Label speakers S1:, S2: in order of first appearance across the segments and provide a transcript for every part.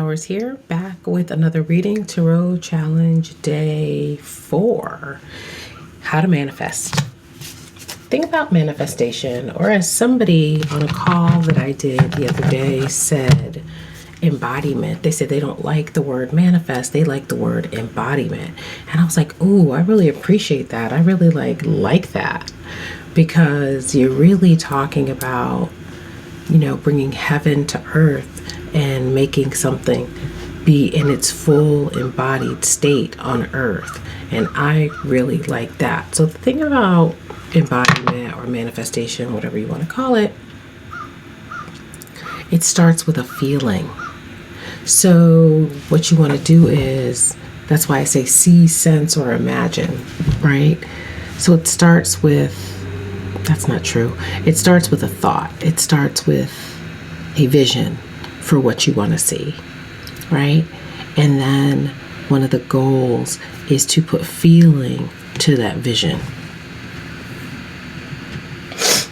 S1: Flowers here, back with another reading. Tarot Challenge Day 4. How to manifest. Think about manifestation, or as somebody on a call that I did the other day said, embodiment. They said they don't like the word manifest, they like the word embodiment. And I was like, ooh, I really appreciate that. I really like that, because you're really talking about, bringing heaven to earth and making something be in its full embodied state on earth. And I really like that. So the thing about embodiment or manifestation, whatever you want to call it, it starts with a feeling. So what you want to do is, that's why I say see, sense, or imagine, right? So it starts with, that's not true. It starts with a thought. It starts with a vision for what you want to see, right? And then one of the goals is to put feeling to that vision.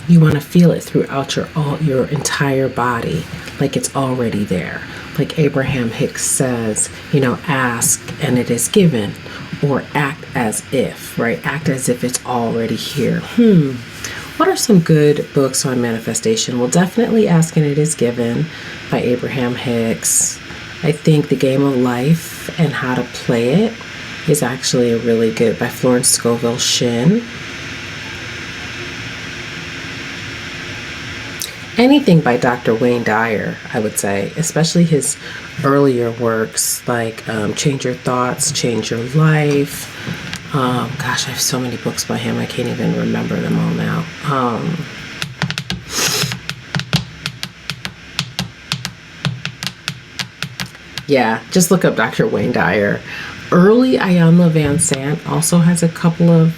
S1: You want to feel it throughout your entire body, like it's already there. Like Abraham Hicks says, ask and it is given, or act as if, right? Act as if it's already here. What are some good books on manifestation? Well, definitely Ask and It Is Given by Abraham Hicks. I think The Game of Life and How to Play It is actually a really good, by Florence Scovel Shinn. Anything by Dr. Wayne Dyer, I would say, especially his earlier works like Change Your Thoughts, Change Your Life. Gosh, I have so many books by him, I can't even remember them all now. Yeah, just look up Dr. Wayne Dyer. Early Iyanla Vanzant also has a couple of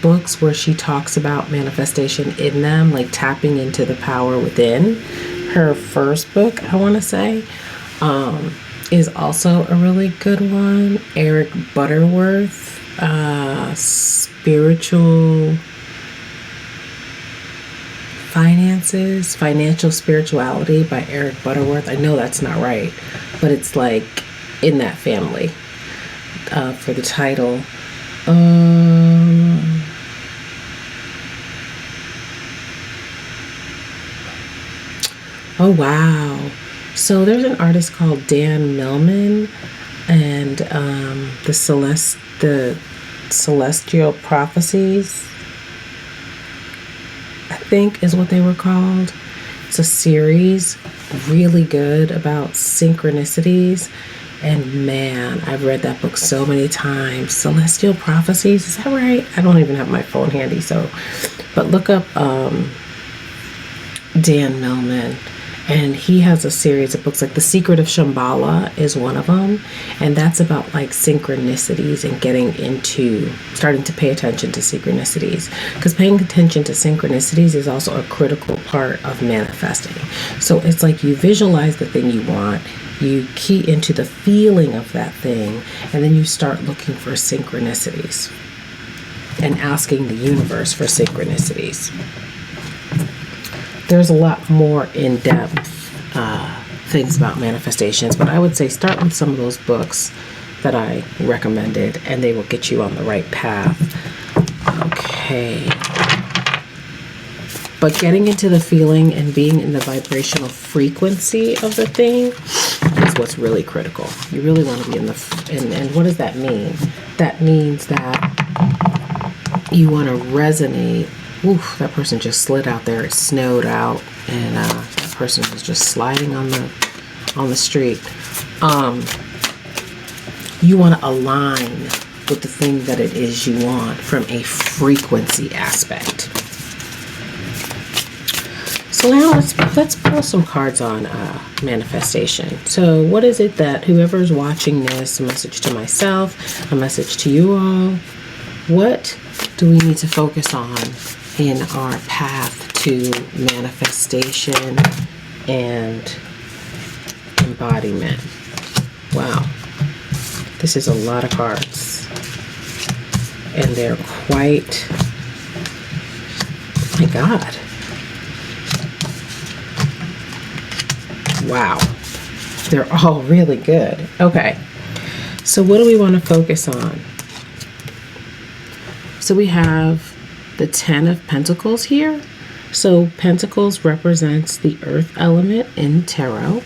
S1: books where she talks about manifestation in them, like tapping into the power within. Her first book, I want to say, is also a really good one. Eric Butterworth, Spiritual Finances, Financial Spirituality by Eric Butterworth. I know that's not right, but it's like in that family. For the title, oh wow, so there's an artist called Dan Millman, and the Celestial Prophecies, I think is what they were called. It's a series, really good, about synchronicities. And man, I've read that book so many times. Celestial Prophecies, is that right? I don't even have my phone handy, but look up Dan Millman, and he has a series of books, like The Secret of Shambhala is one of them, and that's about like synchronicities and starting to pay attention to synchronicities, because paying attention to synchronicities is also a critical part of manifesting. So it's like you visualize the thing you want, you key into the feeling of that thing, and then you start looking for synchronicities and asking the universe for synchronicities. There's a lot more in-depth things about manifestations, but I would say start with some of those books that I recommended, and they will get you on the right path. Okay. But getting into the feeling and being in the vibrational frequency of the thing is what's really critical. You really want to be in and what does that mean? That means that you want to resonate. Oof, that person just slid out there. It snowed out, and that person was just sliding on the street. You want to align with the thing that it is you want from a frequency aspect. So now let's pull some cards on manifestation. So what is it that whoever's watching this, a message to myself, a message to you all, what do we need to focus on in our path to manifestation and embodiment? Wow, this is a lot of cards, and they're quite, oh my God. Wow. They're all really good. Okay. So what do we want to focus on? So we have the 10 of Pentacles here. So Pentacles represents the earth element in tarot.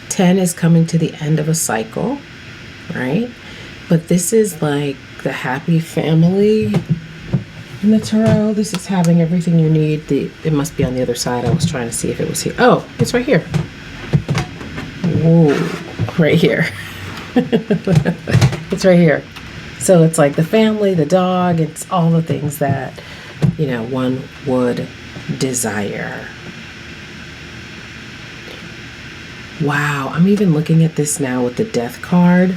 S1: 10 is coming to the end of a cycle, right? But this is like the happy family in the tarot. This is having everything you need. It must be on the other side. I was trying to see if it was here. Oh, it's right here. Whoa, right here. It's right here. So it's like the family, the dog, it's all the things that, one would desire. Wow, I'm even looking at this now with the Death card.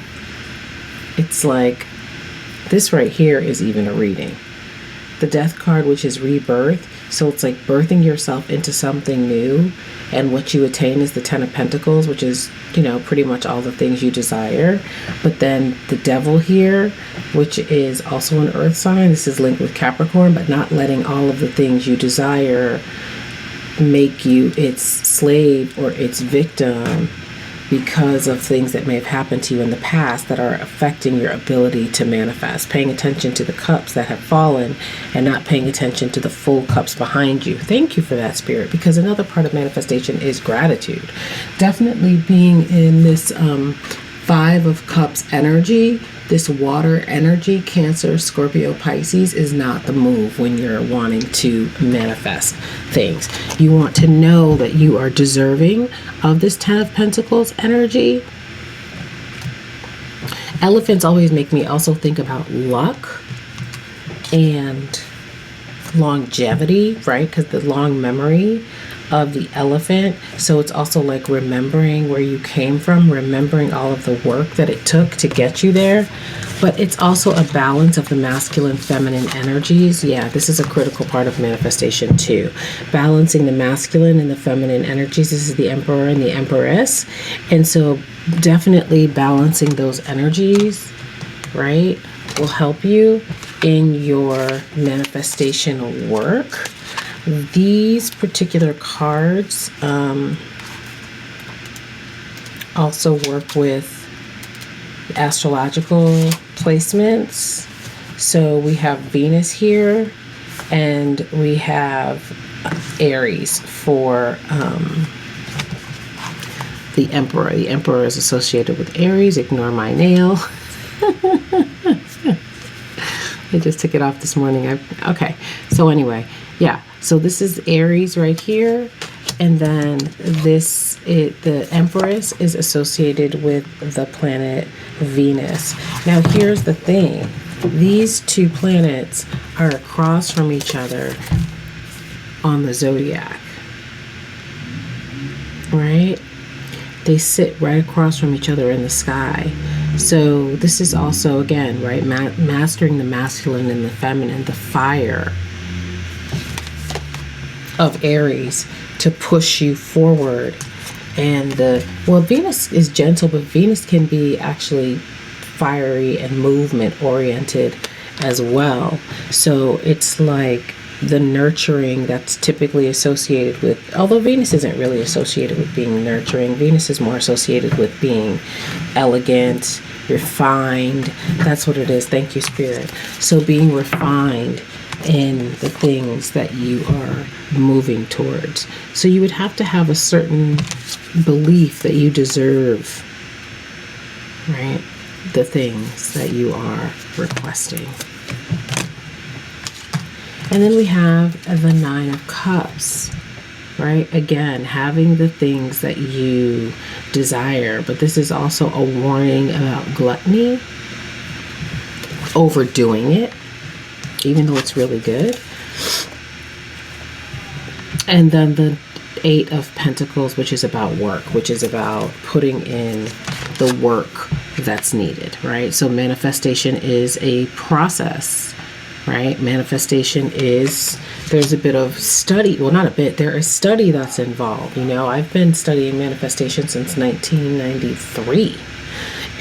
S1: It's like, this right here is even a reading. The Death card, which is rebirth. So it's like birthing yourself into something new. And what you attain is the 10 of Pentacles, which is, pretty much all the things you desire. But then the Devil here, which is also an earth sign. This is linked with Capricorn, but not letting all of the things you desire make you its slave or its victim because of things that may have happened to you in the past that are affecting your ability to manifest. Paying attention to the cups that have fallen and not paying attention to the full cups behind you. Thank you for that, Spirit, because another part of manifestation is gratitude. Definitely being in this 5 of Cups energy, this water energy, Cancer, Scorpio, Pisces, is not the move when you're wanting to manifest things. You want to know that you are deserving of this 10 of Pentacles energy. Elephants always make me also think about luck and longevity, right? Because the long memory of the elephant. So it's also like remembering where you came from, remembering all of the work that it took to get you there. But it's also a balance of the masculine, feminine energies. Yeah, this is a critical part of manifestation too. Balancing the masculine and the feminine energies. This is the Emperor and the Empress. And so definitely balancing those energies, right, will help you in your manifestation work. These particular cards also work with astrological placements. So we have Venus here, and we have Aries for the Emperor. The Emperor is associated with Aries. Ignore my nail. I just took it off this morning. Okay, so anyway, yeah. So this is Aries right here, and then the Empress is associated with the planet Venus. Now here's the thing. These two planets are across from each other on the zodiac, right? They sit right across from each other in the sky. So this is also, again, right, mastering the masculine and the feminine, the fire of Aries to push you forward. And Venus is gentle, but Venus can be actually fiery and movement oriented as well. So it's like the nurturing that's typically associated with, although Venus isn't really associated with being nurturing. Venus is more associated with being elegant, refined. That's what it is. Thank you, Spirit. So being refined in the things that you are moving towards. So you would have to have a certain belief that you deserve, right, the things that you are requesting. And then we have the 9 of Cups, right? Again, having the things that you desire, but this is also a warning about gluttony, overdoing it, even though it's really good. And then the 8 of Pentacles, which is about work, which is about putting in the work that's needed, right? So manifestation is a process, right? Manifestation is, there's a bit of study, well, not a bit, there is study that's involved. I've been studying manifestation since 1993.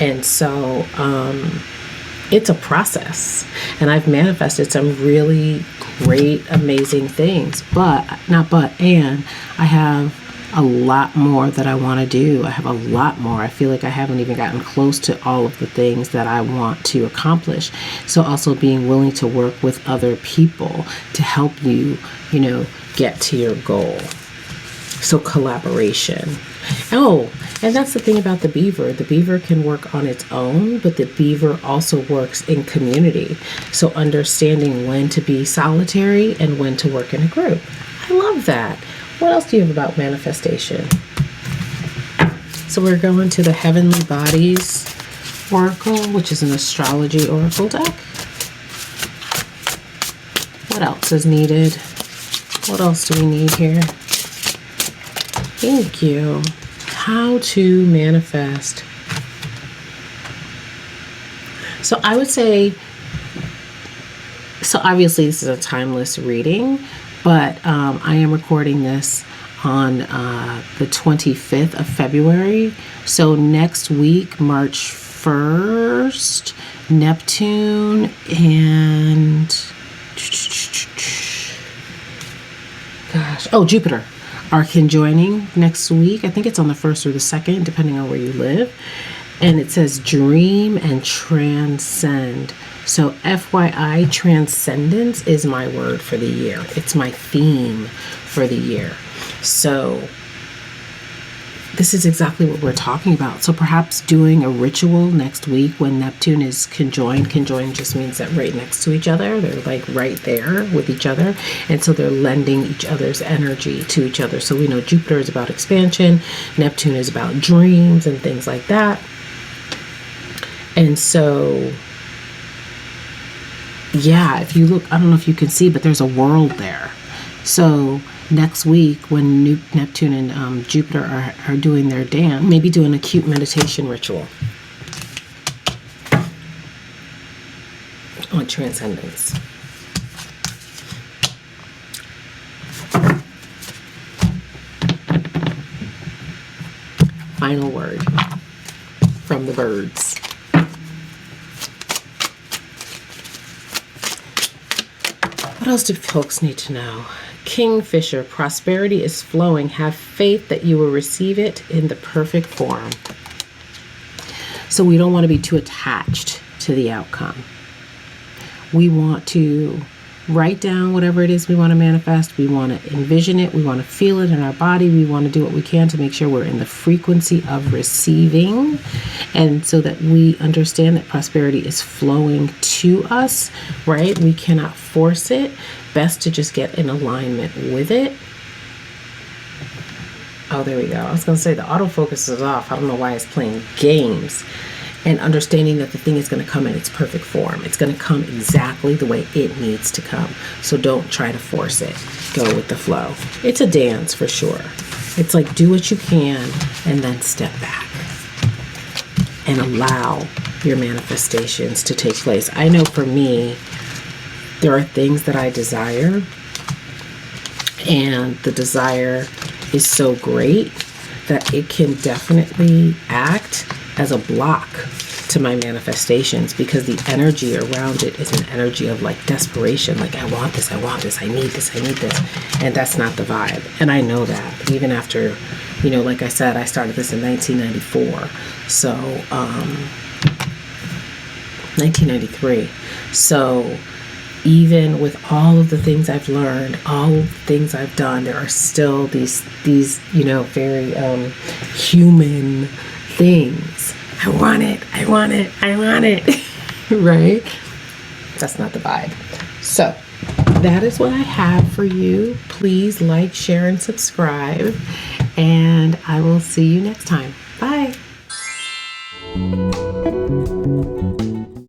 S1: And so, it's a process, and I've manifested some really great, amazing things. And I have a lot more that I want to do. I have a lot more. I feel like I haven't even gotten close to all of the things that I want to accomplish. So also being willing to work with other people to help you, get to your goal. So collaboration. Oh, and that's the thing about the beaver. The beaver can work on its own, but the beaver also works in community. So understanding when to be solitary and when to work in a group. I love that. What else do you have about manifestation? So we're going to the Heavenly Bodies Oracle, which is an astrology oracle deck. What else is needed? What else do we need here? Thank you. How to manifest. So I would say, so obviously this is a timeless reading, but I am recording this on the 25th of February. So next week, March 1st, Neptune and Jupiter are conjoining next week. I think it's on the 1st or the 2nd, depending on where you live. And it says dream and transcend. So FYI, transcendence is my word for the year. It's my theme for the year. So this is exactly what we're talking about. So perhaps doing a ritual next week when Neptune is conjoined. Conjoined just means that right next to each other. They're like right there with each other. And so they're lending each other's energy to each other. So we know Jupiter is about expansion. Neptune is about dreams and things like that. And so, yeah, if you look, I don't know if you can see, but there's a world there. So next week when Neptune and Jupiter are doing their dance, maybe do an acute meditation ritual on transcendence. Final word from the birds. What else do folks need to know? Kingfisher, prosperity is flowing. Have faith that you will receive it in the perfect form. So we don't want to be too attached to the outcome. We want to write down whatever it is we want to manifest. We want to envision it. We want to feel it in our body. We want to do what we can to make sure we're in the frequency of receiving. And so that we understand that prosperity is flowing to us, right? We cannot force it. Best to just get in alignment with it. Oh, there we go. I was going to say the autofocus is off. I don't know why it's playing games. And understanding that the thing is going to come in its perfect form. It's going to come exactly the way it needs to come. So don't try to force it. Go with the flow. It's a dance for sure. It's like do what you can and then step back and allow your manifestations to take place. I know for me, there are things that I desire, and the desire is so great that it can definitely act as a block to my manifestations because the energy around it is an energy of like desperation. Like, I want this, I need this. And that's not the vibe. And I know that even after, like I said, I started this in 1994. So, 1993. So even with all of the things I've learned, all of the things I've done, there are still these very human things. I want it. Right? That's not the vibe. So that is what I have for you. Please like, share, and subscribe. And I will see you next time. Bye.